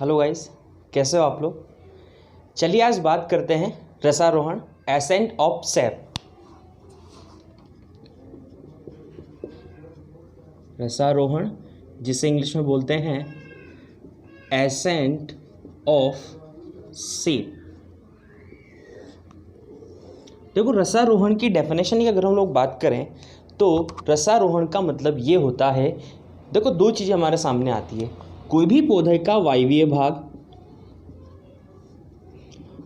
Hello guys, कैसे हो आप लोग। चलिए आज बात करते हैं रसारोहण एसेंट ऑफ सैप। रसारोहण जिसे इंग्लिश में बोलते हैं एसेंट ऑफ सेप। देखो, रसारोहण की डेफिनेशन की अगर हम लोग बात करें तो रसारोहण का मतलब ये होता है, देखो दो चीज़ें हमारे सामने आती है। कोई भी पौधे का वायवीय भाग,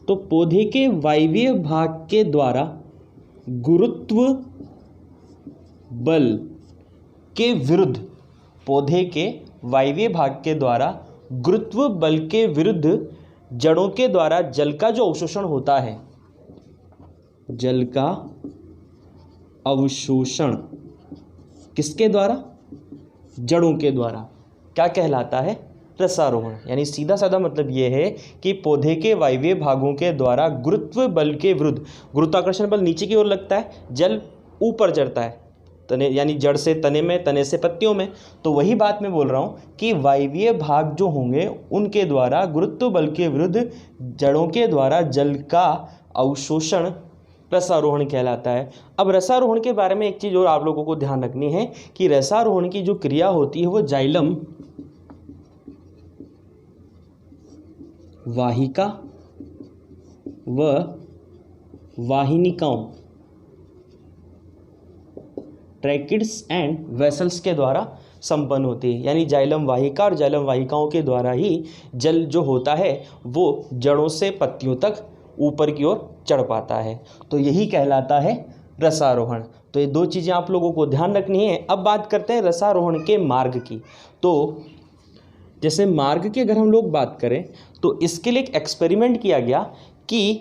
तो पौधे के वायवीय भाग के द्वारा गुरुत्व बल के विरुद्ध, पौधे के वायवीय भाग के द्वारा गुरुत्व बल के विरुद्ध जड़ों के द्वारा जल का जो अवशोषण होता है, जल का अवशोषण किसके द्वारा? जड़ों के द्वारा, क्या कहलाता है? रसारोहण। यानी सीधा साधा मतलब यह है कि पौधे के वायवीय भागों के द्वारा गुरुत्व बल के विरुद्ध, गुरुत्वाकर्षण बल नीचे की ओर लगता है, जल ऊपर चढ़ता है तने, यानी जड़ से तने में, तने से पत्तियों में। तो वही बात मैं बोल रहा हूँ कि वायवीय भाग जो होंगे उनके द्वारा गुरुत्व बल के विरुद्ध जड़ों के द्वारा जल का अवशोषण रसारोहण कहलाता है। अब रसारोहण के बारे में एक चीज़ और आप लोगों को ध्यान रखनी है कि रसारोहण की जो क्रिया होती है वो जाइलम वाहिका व वाहिनिकाओं, ट्रैकिड्स एंड वेसल्स के द्वारा संपन्न होती है। यानी जाइलम वाहिका और जाइलम वाहिकाओं के द्वारा ही जल जो होता है वो जड़ों से पत्तियों तक ऊपर की ओर चढ़ पाता है। तो यही कहलाता है रसारोहण। तो ये दो चीज़ें आप लोगों को ध्यान रखनी है। अब बात करते हैं रसारोहण के मार्ग की। तो जैसे मार्ग की अगर हम लोग बात करें तो इसके लिए एक एक्सपेरिमेंट किया गया कि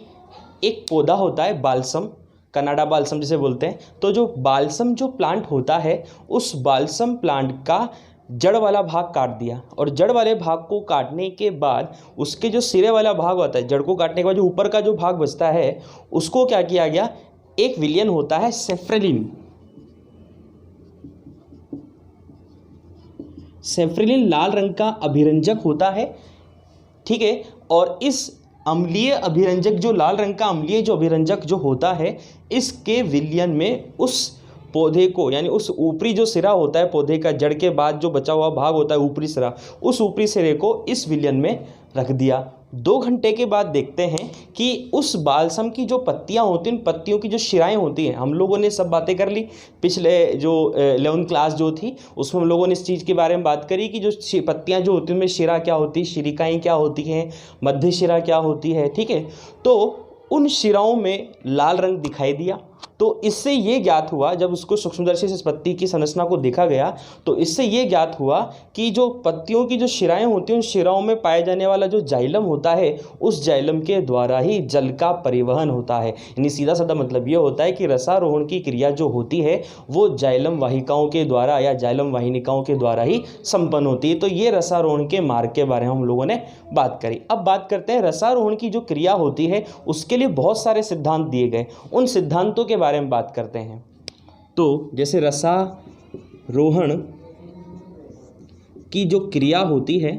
एक पौधा होता है बाल्सम, कनाडा बाल्सम जिसे बोलते हैं। तो जो बाल्सम जो प्लांट होता है उस बाल्सम प्लांट का जड़ वाला भाग काट दिया, और जड़ वाले भाग को काटने के बाद उसके जो सिरे वाला भाग होता है, जड़ को काटने के बाद जो ऊपर का जो भाग बचता है उसको क्या किया गया, एक विलियन होता है सेफ्रेलिन। सेफ्रेलिन लाल रंग का अभिरंजक होता है, ठीक है। और इस अम्लीय अभिरंजक, जो लाल रंग का अम्लीय जो अभिरंजक जो होता है, इसके विलयन में उस पौधे को, यानी उस ऊपरी जो सिरा होता है पौधे का, जड़ के बाद जो बचा हुआ भाग होता है ऊपरी सिरा, उस ऊपरी सिरे को इस विलयन में रख दिया। 2 घंटे के बाद देखते हैं कि उस बाल्सम की जो पत्तियां होती हैं, उन पत्तियों की जो शिराएं होती हैं, हम लोगों ने सब बातें कर ली। पिछले जो 11th क्लास जो थी उसमें हम लोगों ने इस चीज़ के बारे में बात करी कि जो पत्तियां जो होती हैं उनमें शिरा क्या होती है, शिरिकाएँ क्या होती हैं, मध्य शिरा क्या होती है, ठीक है। तो उन शिराओं में लाल रंग दिखाई दिया। तो इससे ये ज्ञात हुआ, जब उसको सूक्ष्मदर्शी से इस पत्ती की संरचना को देखा गया तो इससे ये ज्ञात हुआ कि जो पत्तियों की जो शिराएं होती हैं उन शिराओं में पाए जाने वाला जो जाइलम होता है उस जाइलम के द्वारा ही जल का परिवहन होता है। यानी सीधा साधा मतलब ये होता है कि रसारोहण की क्रिया जो होती है वो जाइलम वाहिकाओं के द्वारा या जाइलम वाहिनिकाओं के द्वारा ही संपन्न होती है। तो ये रसारोहण के मार्ग के बारे में हम लोगों ने बात करी। अब बात करते हैं रसारोहण की जो क्रिया होती है उसके लिए बहुत सारे सिद्धांत दिए गए, उन सिद्धांतों के बारे में बात करते हैं। तो जैसे रसारोहण की जो क्रिया होती है,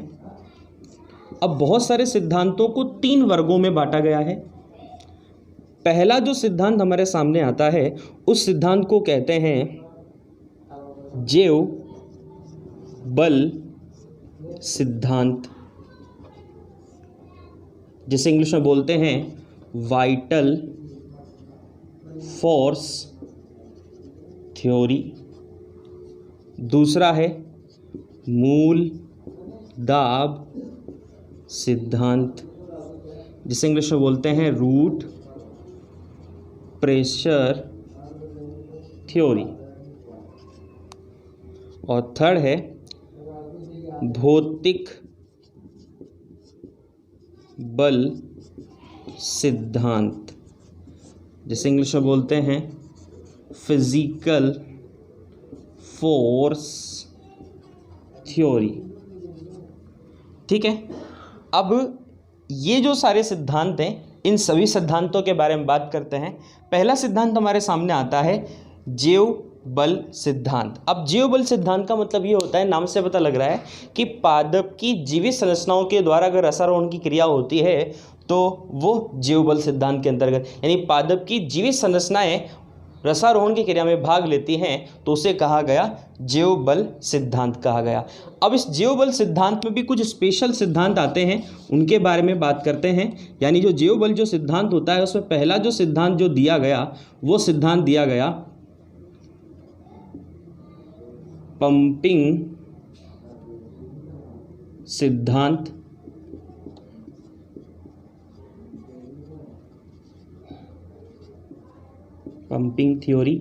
अब बहुत सारे सिद्धांतों को 3 वर्गों में बांटा गया है। पहला जो सिद्धांत हमारे सामने आता है उस सिद्धांत को कहते हैं जैव बल सिद्धांत, जिसे इंग्लिश में बोलते हैं वाइटल फोर्स थ्योरी। दूसरा है मूल दाब सिद्धांत, जिसे इंग्लिश में बोलते हैं रूट प्रेशर थ्योरी। और थर्ड है भौतिक बल सिद्धांत, जिसे इंग्लिश में बोलते हैं फिजिकल फोर्स थ्योरी, ठीक है। अब ये जो सारे सिद्धांत हैं इन सभी सिद्धांतों के बारे में बात करते हैं। पहला सिद्धांत हमारे सामने आता है जैव बल सिद्धांत। अब जीव बल सिद्धांत का मतलब ये होता है, नाम से पता लग रहा है कि पादप की जीवित संरचनाओं के द्वारा अगर रसारोहण की क्रिया होती है तो वो जीव बल सिद्धांत के अंतर्गत, यानी पादप की जीवित संरचनाएं रसारोहण की क्रिया में भाग लेती हैं तो उसे कहा गया जीव बल सिद्धांत कहा गया। अब इस जीव बल सिद्धांत में भी कुछ स्पेशल सिद्धांत आते हैं, उनके बारे में बात करते हैं। यानी जो जीव बल जो सिद्धांत होता है उसमें पहला जो सिद्धांत जो दिया गया वो सिद्धांत दिया गया पंपिंग सिद्धांत। Pumping theory.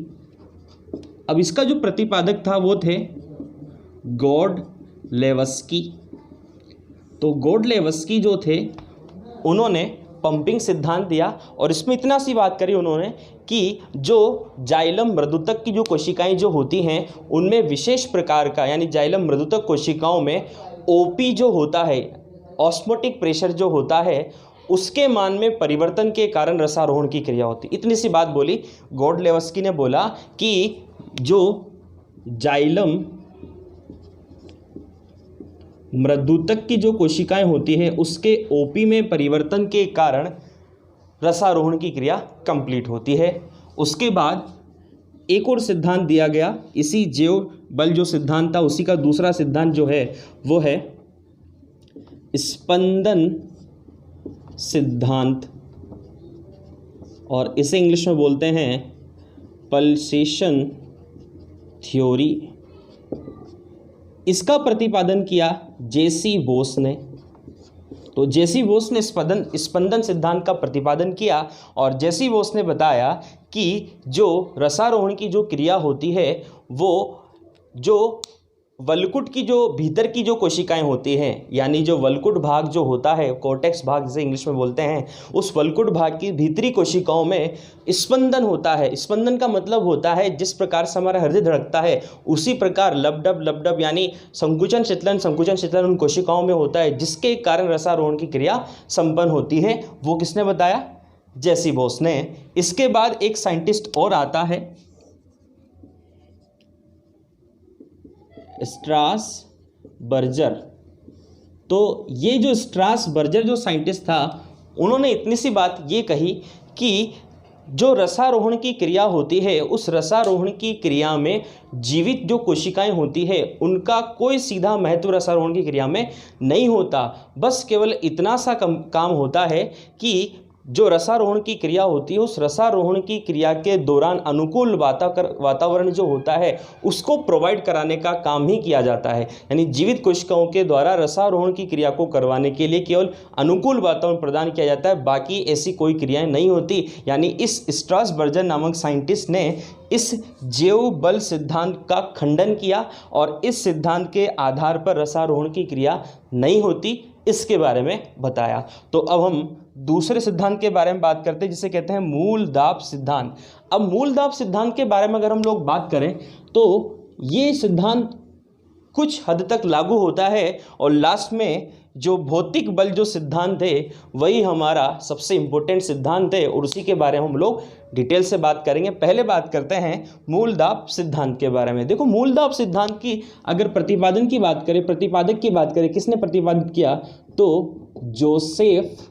अब इसका जो प्रतिपादक था वो थे गोडलेवस्की। तो गोडलेवस्की जो थे उन्होंने पंपिंग सिद्धांत दिया और इसमें इतना सी बात करी उन्होंने कि जो जाइलम मृदुतक की जो कोशिकाएं जो होती हैं उनमें विशेष प्रकार का, यानी जाइलम मृदुतक कोशिकाओं में ओपी जो होता है, ऑस्मोटिक प्रेशर जो होता है, उसके मान में परिवर्तन के कारण रसारोहण की क्रिया होती। इतनी सी बात बोली। गोडलेवस्की ने बोला कि जो जाइलम मृदुतक की जो कोशिकाएं होती है उसके ओपी में परिवर्तन के कारण रसारोहण की क्रिया कंप्लीट होती है। उसके बाद एक और सिद्धांत दिया गया, इसी जीव बल जो सिद्धांत था उसी का दूसरा सिद्धांत जो है वो है स्पंदन सिद्धांत, और इसे इंग्लिश में बोलते हैं पल्सेशन थ्योरी। इसका प्रतिपादन किया जेसी बोस ने। तो जेसी बोस ने स्पंदन सिद्धांत का प्रतिपादन किया और जेसी बोस ने बताया कि जो रसारोहण की जो क्रिया होती है वो जो वल्कुट की जो भीतर की जो कोशिकाएं होती हैं, यानी जो वल्कुट भाग जो होता है, कोर्टेक्स भाग जिसे इंग्लिश में बोलते हैं, उस वल्कुट भाग की भीतरी कोशिकाओं में स्पंदन होता है। स्पंदन का मतलब होता है जिस प्रकार से हमारा हृदय धड़कता है उसी प्रकार लबडब यानी संकुचन शीतलन उन कोशिकाओं में होता है, जिसके कारण रसारोहण की क्रिया संपन्न होती है। वो किसने बताया? जेसी बोस ने। इसके बाद एक साइंटिस्ट और आता है स्ट्रासबर्गर। तो ये जो स्ट्रासबर्गर जो साइंटिस्ट था उन्होंने इतनी सी बात ये कही कि जो रसारोहण की क्रिया होती है उस रसारोहण की क्रिया में जीवित जो कोशिकाएं होती है उनका कोई सीधा महत्व रसारोहण की क्रिया में नहीं होता। बस केवल इतना सा काम होता है कि जो रसारोहण की क्रिया होती है उस रसारोहण की क्रिया के दौरान अनुकूल वातावरण जो होता है उसको प्रोवाइड कराने का काम ही किया जाता है। यानी जीवित कोशिकाओं के द्वारा रसारोहण की क्रिया को करवाने के लिए केवल अनुकूल वातावरण प्रदान किया जाता है, बाकी ऐसी कोई क्रियाएं नहीं होती। यानी इस स्ट्रासबर्गर नामक साइंटिस्ट ने इस जीव बल सिद्धांत का खंडन किया और इस सिद्धांत के आधार पर रसारोहण की क्रिया नहीं होती, इसके बारे में बताया। तो अब हम दूसरे सिद्धांत के बारे में बात करते हैं जिसे कहते हैं मूल दाब सिद्धांत। अब मूल दाब सिद्धांत के बारे में अगर हम लोग बात करें तो ये सिद्धांत कुछ हद तक लागू होता है और लास्ट में जो भौतिक बल जो सिद्धांत है वही हमारा सबसे इम्पोर्टेंट सिद्धांत है और उसी के बारे में हम लोग डिटेल से बात करेंगे। पहले बात करते हैं मूल दाब सिद्धांत के बारे में। देखो, मूल दाब सिद्धांत की अगर प्रतिपादन की बात करें, प्रतिपादक की बात करें, किसने प्रतिपादित किया? तो जोसेफ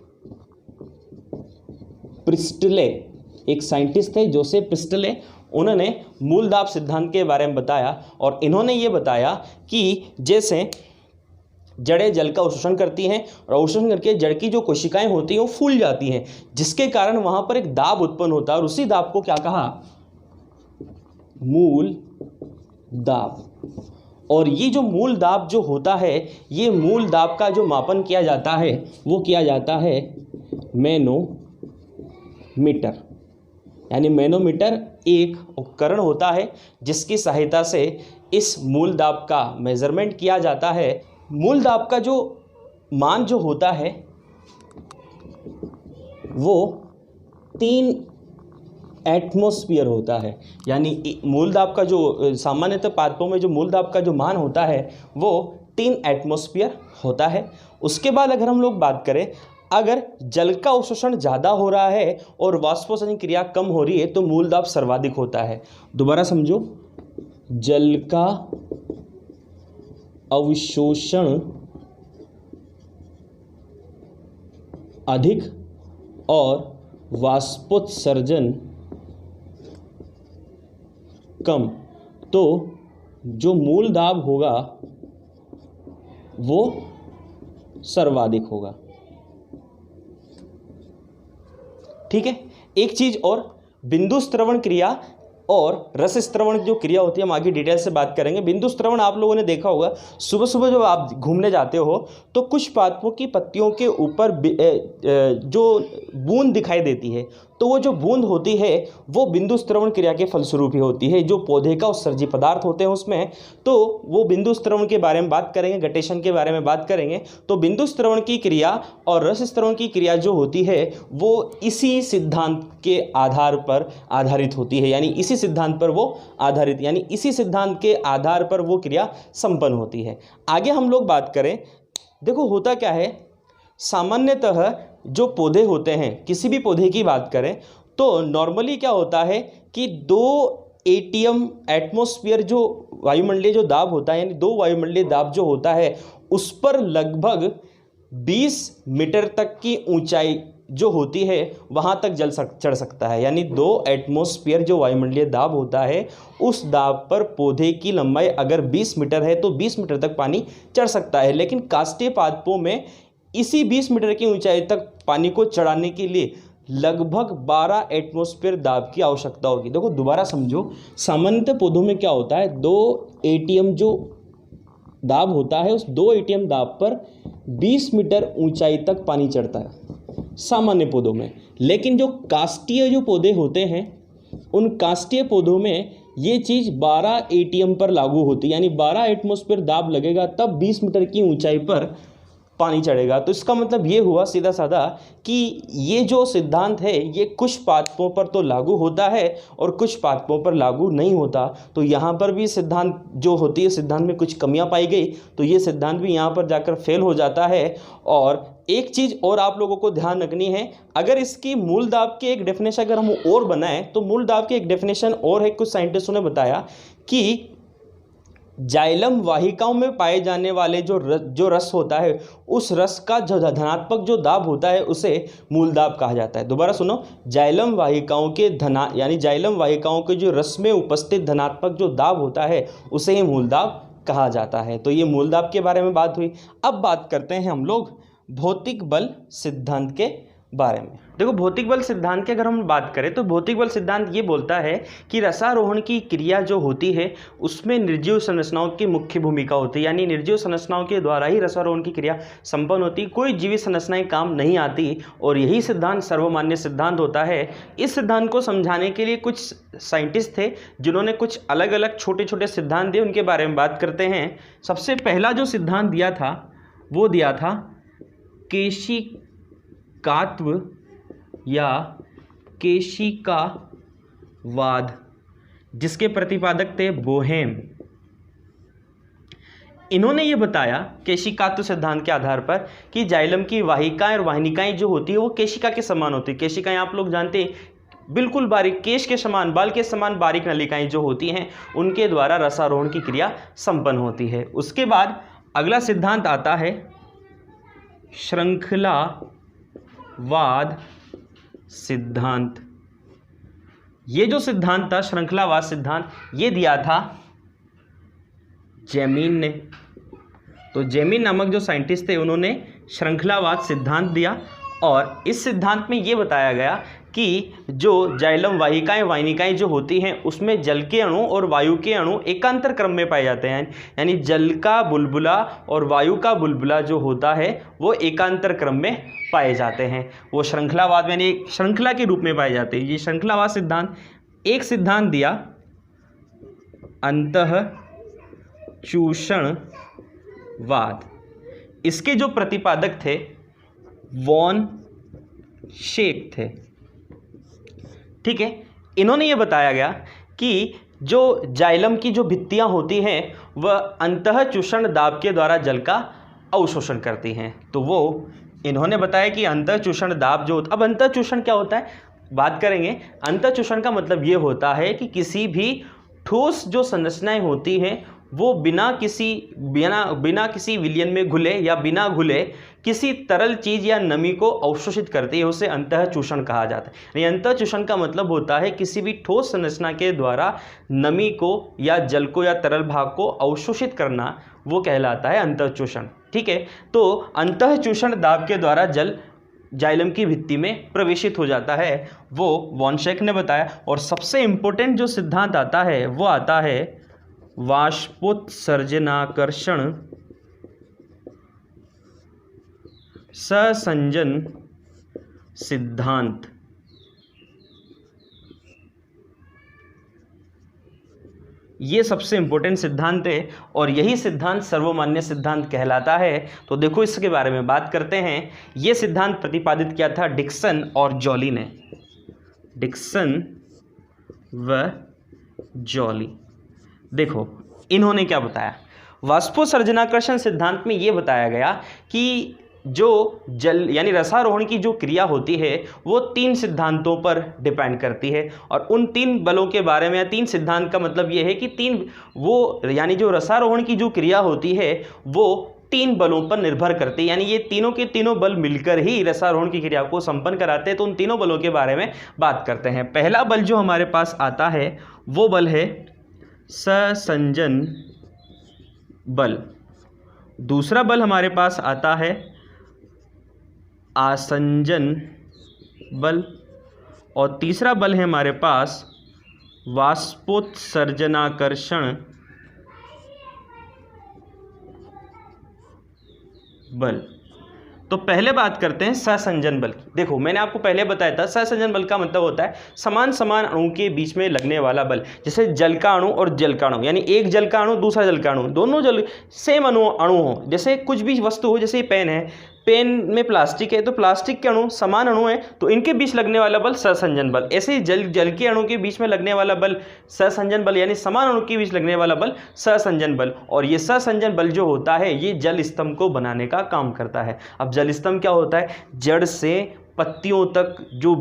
प्रिस्टले, एक साइंटिस्ट थे जोसेफ प्रिस्टले, उन्होंने मूल दाब सिद्धांत के बारे में बताया और इन्होंने ये बताया कि जैसे जड़ें जल का अवशोषण करती हैं और अवशोषण करके जड़ की जो कोशिकाएं होती हैं वो फूल जाती हैं, जिसके कारण वहां पर एक दाब उत्पन्न होता है और उसी दाब को क्या कहा? मूल दाब। और ये जो मूल दाब जो होता है, ये मूल दाब का जो मापन किया जाता है वो किया जाता है मैनोमीटर। यानी मैनोमीटर एक उपकरण होता है जिसकी सहायता से इस मूल दाब का मेजरमेंट किया जाता है। मूल दाब का जो मान जो होता है वो 3 एटमॉस्फेयर होता है। यानी मूल दाब का जो सामान्यतः पादपों में जो मूल दाब का जो मान होता है वो 3 एटमॉस्फेयर होता है। उसके बाद अगर हम लोग बात करें, अगर जल का अवशोषण ज़्यादा हो रहा है और वाष्पोत्सर्जन क्रिया कम हो रही है तो मूल दाब सर्वाधिक होता है। दोबारा समझो, जल का अवशोषण अधिक और वाष्पोत्सर्जन कम, तो जो मूल दाब होगा वो सर्वाधिक होगा। ठीक है, एक चीज और, बिंदु स्त्रवण क्रिया और रस स्त्रवण जो क्रिया होती है हम आगे डिटेल से बात करेंगे। बिंदु स्त्रवण आप लोगों ने देखा होगा, सुबह सुबह जब आप घूमने जाते हो तो कुछ पादपों की पत्तियों के ऊपर जो बूंद दिखाई देती है, तो वो जो बूंद होती है वो बिंदु स्त्रवण क्रिया के फलस्वरूप ही होती है, जो पौधे का उत्सर्जी पदार्थ होते हैं उसमें। तो वो बिंदु स्त्रवण के बारे में बात करेंगे, गटेशन के बारे में बात करेंगे। तो बिंदु स्त्रवण की क्रिया और रस स्त्रवण की क्रिया जो होती है वो इसी सिद्धांत के आधार पर आधारित होती है, यानी इसी सिद्धांत पर वो आधारित, यानी इसी सिद्धांत के आधार पर वो क्रिया संपन्न होती है। आगे हम लोग बात करें, देखो होता क्या है, सामान्यतः जो पौधे होते हैं, किसी भी पौधे की बात करें तो नॉर्मली क्या होता है कि 2 ATM एटमॉस्फेयर जो वायुमंडलीय जो दाब होता है, यानी 2 वायुमंडलीय दाब जो होता है उस पर लगभग 20 मीटर तक की ऊंचाई जो होती है वहाँ तक जल चढ़ सकता है। यानी 2 एटमॉस्फेयर जो वायुमंडलीय दाब होता है उस दाब पर पौधे की लंबाई अगर 20 मीटर है तो 20 मीटर तक पानी चढ़ सकता है। लेकिन काष्ठीय पादपों में इसी 20 मीटर की ऊंचाई तक पानी को चढ़ाने के लिए लगभग 12 एटमॉस्फेयर दाब की आवश्यकता होगी। देखो दोबारा समझो, सामान्यतः पौधों में क्या होता है, 2 ATM जो दाब होता है उस 2 ATM दाब पर 20 मीटर ऊंचाई तक पानी चढ़ता है सामान्य पौधों में। लेकिन जो काष्ठीय जो पौधे होते हैं उन काष्ठीय पौधों में ये चीज़ 12 ATM पर लागू होती है, यानी 12 एटमॉस्फेयर दाब लगेगा तब 20 मीटर की ऊंचाई पर पानी चढ़ेगा। तो इसका मतलब ये हुआ सीधा साधा कि ये जो सिद्धांत है ये कुछ पादपों पर तो लागू होता है और कुछ पादपों पर लागू नहीं होता। तो यहाँ पर भी सिद्धांत जो होती है, सिद्धांत में कुछ कमियां पाई गई तो ये सिद्धांत भी यहाँ पर जाकर फेल हो जाता है। और एक चीज़ और आप लोगों को ध्यान रखनी है, अगर इसकी मूल दाब की एक डेफिनेशन अगर हम और बनाएं तो मूल दाब की एक डेफिनेशन और है, कुछ साइंटिस्टों ने बताया कि जाइलम वाहिकाओं में पाए जाने वाले जो रस होता है उस रस का जो धनात्मक जो दाब होता है उसे मूल दाब कहा जाता है। दोबारा सुनो, जाइलम वाहिकाओं के यानी जाइलम वाहिकाओं के जो रस में उपस्थित धनात्मक जो दाब होता है उसे ही मूल दाब कहा जाता है। तो ये मूल दाब के बारे में बात हुई। अब बात करते हैं हम लोग भौतिक बल सिद्धांत के बारे में। देखो भौतिक बल सिद्धांत की अगर हम बात करें तो भौतिक बल सिद्धांत ये बोलता है कि रसारोहण की क्रिया जो होती है उसमें निर्जीव संरचनाओं की मुख्य भूमिका होती है, यानी निर्जीव संरचनाओं के द्वारा ही रसारोहण की क्रिया संपन्न होती, कोई जीवित संरचनाएं काम नहीं आती। और यही सिद्धांत सर्वमान्य सिद्धांत होता है। इस सिद्धांत को समझाने के लिए कुछ साइंटिस्ट थे जिन्होंने कुछ अलग अलग छोटे छोटे सिद्धांत दिए, उनके बारे में बात करते हैं। सबसे पहला जो सिद्धांत दिया था वो दिया था केशिकात्व या केशिकावाद, जिसके प्रतिपादक थे बोहेम। इन्होंने ये बताया केशिकात्व सिद्धांत के आधार पर कि जाइलम की वाहिकाएं और वाहिनिकाएं जो होती है वो केशिका के समान होती है। केशिकाएं आप लोग जानते हैं बिल्कुल बारीक, केश के समान, बाल के समान बारीक नलिकाएं जो होती हैं उनके द्वारा रसारोहण की क्रिया संपन्न होती है। उसके बाद अगला सिद्धांत आता है श्रृंखलावाद सिद्धांत। ये जो सिद्धांत था श्रृंखलावाद सिद्धांत, ये दिया था जेमिन ने। तो जेमिन नामक जो साइंटिस्ट थे उन्होंने श्रृंखलावाद सिद्धांत दिया और इस सिद्धांत में ये बताया गया कि जो जाइलम वाहिकाएं वाहिनिकाएं जो होती हैं उसमें जल के अणु और वायु के अणु एकांतर क्रम में पाए जाते हैं, यानी जल का बुलबुला और वायु का बुलबुला जो होता है वो एकांतर क्रम में पाए जाते हैं। वो श्रृंखलावाद में यानी श्रृंखला के रूप में पाए जाते हैं। ये श्रृंखलावाद सिद्धांत। एक सिद्धांत दिया अंतःचूषणवाद। इसके जो प्रतिपादक थे वॉन शेक थे। ठीक है, इन्होंने ये बताया गया कि जो जाइलम की जो भित्तियां होती हैं वह अंतःचूषण दाब के द्वारा जल का अवशोषण करती हैं। तो वो इन्होंने बताया कि अंतःचूषण दाब जो अब अंतःचूषण क्या होता है बात करेंगे। अंतःचूषण का मतलब ये होता है कि किसी भी ठोस जो संरचनाएं होती हैं वो बिना किसी विलयन में घुले या बिना घुले किसी तरल चीज़ या नमी को अवशोषित करती है, उसे अंतःचूषण कहा जाता है। यानी अंतःचूषण का मतलब होता है किसी भी ठोस संरचना के द्वारा नमी को या जल को या तरल भाग को अवशोषित करना, वो कहलाता है अंतःचूषण। ठीक है, तो अंतःचूषण दाब के द्वारा जल जाइलम की भित्ति में प्रवेशित हो जाता है, वो वॉन शेक ने बताया। और सबसे इम्पोर्टेंट जो सिद्धांत आता है वो आता है वाष्पोत्सर्जनाकर्षण ससंजन सिद्धांत। ये सबसे इंपॉर्टेंट सिद्धांत है और यही सिद्धांत सर्वमान्य सिद्धांत कहलाता है। तो देखो इसके बारे में बात करते हैं। ये सिद्धांत प्रतिपादित किया था डिक्सन और जॉली ने, डिक्सन व जॉली। देखो इन्होंने क्या बताया, वाष्पोत्सर्जनाकर्षण सिद्धांत में ये बताया गया कि जो जल यानी रसारोहण की जो क्रिया होती है वो 3 सिद्धांतों पर डिपेंड करती है। और उन 3 बलों के बारे में, 3 सिद्धांत का मतलब ये है कि 3 वो यानी जो रसारोहण की जो क्रिया होती है वो 3 बलों पर निर्भर करती है। यानी ये तीनों के तीनों बल मिलकर ही रसारोहण की क्रिया को संपन्न कराते हैं। तो उन तीनों बलों के बारे में बात करते हैं। पहला बल जो हमारे पास आता है वो बल है ससंजन बल। दूसरा बल हमारे पास आता है आसंजन बल। और तीसरा बल है हमारे पास वाष्पोत्सर्जनाकर्षण बल। तो पहले बात करते हैं सहसंजन बल की। देखो मैंने आपको पहले बताया था सहसंजन बल का मतलब होता है समान समान अणु के बीच में लगने वाला बल। जैसे जल का अणु और जल का अणु, यानी एक जल का अणु दूसरा जल का अणु, दोनों जल सेम अणु हो। जैसे कुछ भी वस्तु हो, जैसे पेन है, पेन में प्लास्टिक है तो प्लास्टिक के अणु समान अणु है तो इनके बीच लगने वाला बल सहसंजन बल। ऐसे ही जल के अणु के बीच में लगने वाला बल सहसंजन बल, यानी समान अणु के बीच लगने वाला बल सहसंजन बल। और ये सहसंजन बल जो होता है ये जल स्तंभ को बनाने का काम करता है। अब जल स्तंभ क्या होता है, जड़ से पत्तियों तक जो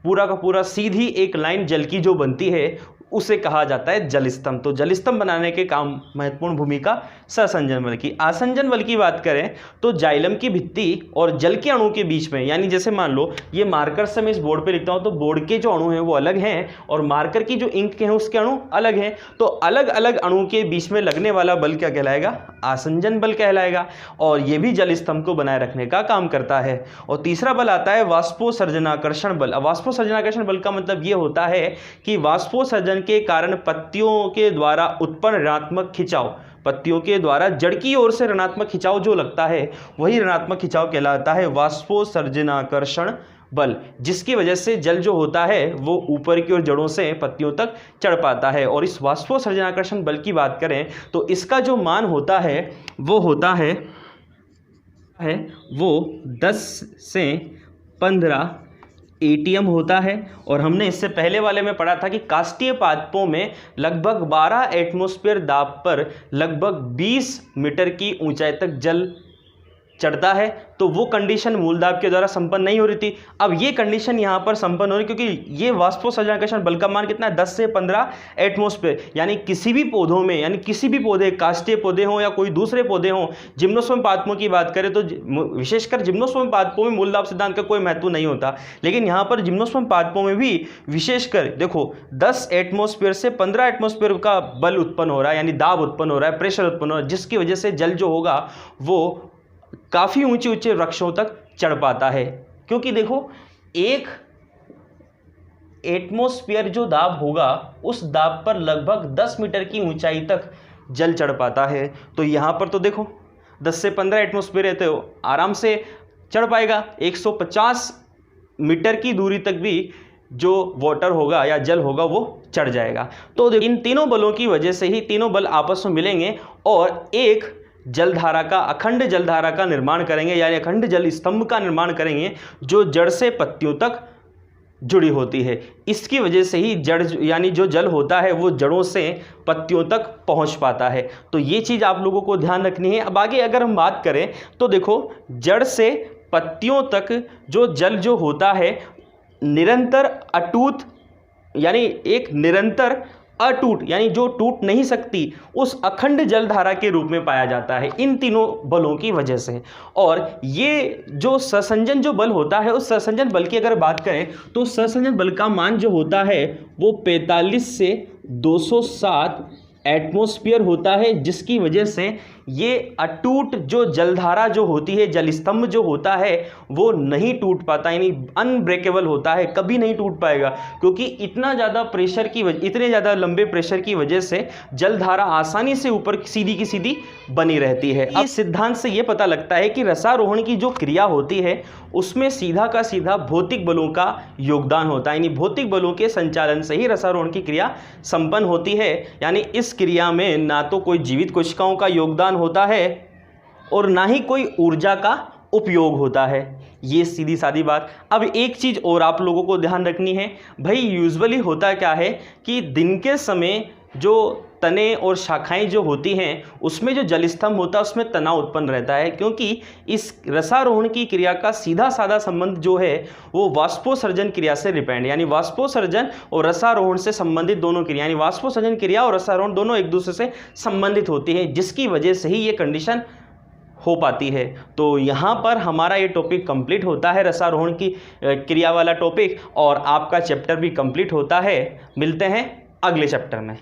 पूरा का पूरा सीधी एक लाइन जल की जो बनती है उसे कहा जाता है जल स्तंभ। तो जल स्तंभ बनाने के काम महत्वपूर्ण भूमिका सहसंजन बल की। आसंजन बल की बात करें तो जाइलम की भित्ति और जल के अणु के बीच में, यानी जैसे मान लो ये मार्कर से मैं इस बोर्ड पे लिखता हूं तो बोर्ड के जो अणु हैं वो अलग हैं और मार्कर की जो इंक के हैं उसके अणु अलग हैं। तो अलग अलग अणु के बीच में लगने वाला बल क्या कहलाएगा, आसंजन बल कहलाएगा। और ये भी जल स्तंभ को बनाए रखने का काम करता है। और तीसरा बल आता है वाष्पोत्सर्जनाकर्षण बल। अब वाष्पोत्सर्जनाकर्षण बल का मतलब ये होता है कि वाष्पोत्सर्जन के कारण पत्तियों के द्वारा उत्पन्न ऋणात्मक खिंचाव, पत्तियों के द्वारा जड़ की ओर से ऋणात्मक खिंचाव जो लगता है वही ऋणात्मक खिंचाव कहलाता है वाष्पोत्सर्जनाकर्षण बल, जिसकी वजह से जल जो होता है वो ऊपर की ओर जड़ों से पत्तियों तक चढ़ पाता है। और इस वाष्पोत्सर्जनाकर्षण बल की बात करें तो इसका जो मान होता है वो होता है वो 10 से 15 ATM होता है। और हमने इससे पहले वाले में पढ़ा था कि काष्ठीय पादपों में लगभग 12 एटमॉस्फेयर दाब पर लगभग 20 मीटर की ऊंचाई तक जल चढ़ता है। तो वो कंडीशन मूल दाब के द्वारा संपन्न नहीं हो रही थी। अब ये कंडीशन यहाँ पर संपन्न हो रही क्योंकि ये वाष्पोत्सर्जनाकर्षण बल का मान कितना है, 10 से 15 एटमॉस्फेयर। यानी किसी भी पौधों में, यानी किसी भी पौधे, काष्ठीय पौधे हों या कोई दूसरे पौधे हों, जिम्नोस्पर्म पादपों की बात करें तो विशेषकर जिम्नोस्पर्म पादपों में मूल दाब सिद्धांत का कोई महत्व नहीं होता, लेकिन यहाँ पर जिम्नोस्पर्म पादपों में भी विशेषकर देखो 10 एटमॉस्फेयर से 15 एटमॉस्फेयर का बल उत्पन्न हो रहा है, यानी दाब उत्पन्न हो रहा है, प्रेशर उत्पन्न हो रहा है, जिसकी वजह से जल जो होगा वो काफ़ी ऊंचे ऊंचे वृक्षों तक चढ़ पाता है। क्योंकि देखो एक एटमॉस्फेयर जो दाब होगा उस दाब पर लगभग 10 मीटर की ऊंचाई तक जल चढ़ पाता है। तो यहाँ पर तो देखो 10 से 15 एटमॉस्फेयर है तो आराम से चढ़ पाएगा, 150 मीटर की दूरी तक भी जो वाटर होगा या जल होगा वो चढ़ जाएगा। तो इन तीनों बलों की वजह से ही तीनों बल आपस में मिलेंगे और एक जलधारा का, अखंड जलधारा का निर्माण करेंगे, यानी अखंड जल स्तंभ का निर्माण करेंगे जो जड़ से पत्तियों तक जुड़ी होती है। इसकी वजह से ही जड़ यानी जो जल होता है वो जड़ों से पत्तियों तक पहुंच पाता है। तो ये चीज़ आप लोगों को ध्यान रखनी है। अब आगे अगर हम बात करें तो देखो जड़ से पत्तियों तक जो जल जो होता है निरंतर अटूट, यानी एक निरंतर अटूट यानी जो टूट नहीं सकती उस अखंड जलधारा के रूप में पाया जाता है इन तीनों बलों की वजह से। और ये जो सहसंजन जो बल होता है, उस सहसंजन बल की अगर बात करें तो सहसंजन बल का मान जो होता है वो 45 से 207 एटमॉस्फेयर होता है, जिसकी वजह से ये अटूट जो जलधारा जो होती है, जल स्तंभ जो होता है वो नहीं टूट पाता, यानी अनब्रेकेबल होता है, कभी नहीं टूट पाएगा, क्योंकि इतना ज़्यादा प्रेशर की वजह, इतने ज़्यादा लंबे प्रेशर की वजह से जलधारा आसानी से ऊपर सीधी की सीधी बनी रहती है। इस सिद्धांत से ये पता लगता है कि रसारोहण की जो क्रिया होती है उसमें सीधा का सीधा भौतिक बलों का योगदान होता है, यानी भौतिक बलों के संचालन से ही रसारोहण की क्रिया संपन्न होती है। यानी इस क्रिया में ना तो कोई जीवित कोशिकाओं का योगदान होता है और ना ही कोई ऊर्जा का उपयोग होता है। ये सीधी सादी बात। अब एक चीज़ और आप लोगों को ध्यान रखनी है, भाई यूजुअली होता क्या है कि दिन के समय जो तने और शाखाएं जो होती हैं उसमें जो जल स्तंभ होता है उसमें तनाव उत्पन्न रहता है, क्योंकि इस रसारोहण की क्रिया का सीधा साधा संबंध जो है वो वाष्पोसर्जन क्रिया से डिपेंड, यानी वाष्पोसर्जन और रसारोहण से संबंधित दोनों क्रिया, यानी वाष्पोसर्जन क्रिया और रसारोहण दोनों एक दूसरे से संबंधित होती है, जिसकी वजह से ही ये कंडीशन हो पाती है। तो यहाँ पर हमारा ये टॉपिक कंप्लीट होता है, रसारोहण की क्रिया वाला टॉपिक, और आपका चैप्टर भी कंप्लीट होता है। मिलते हैं अगले चैप्टर में।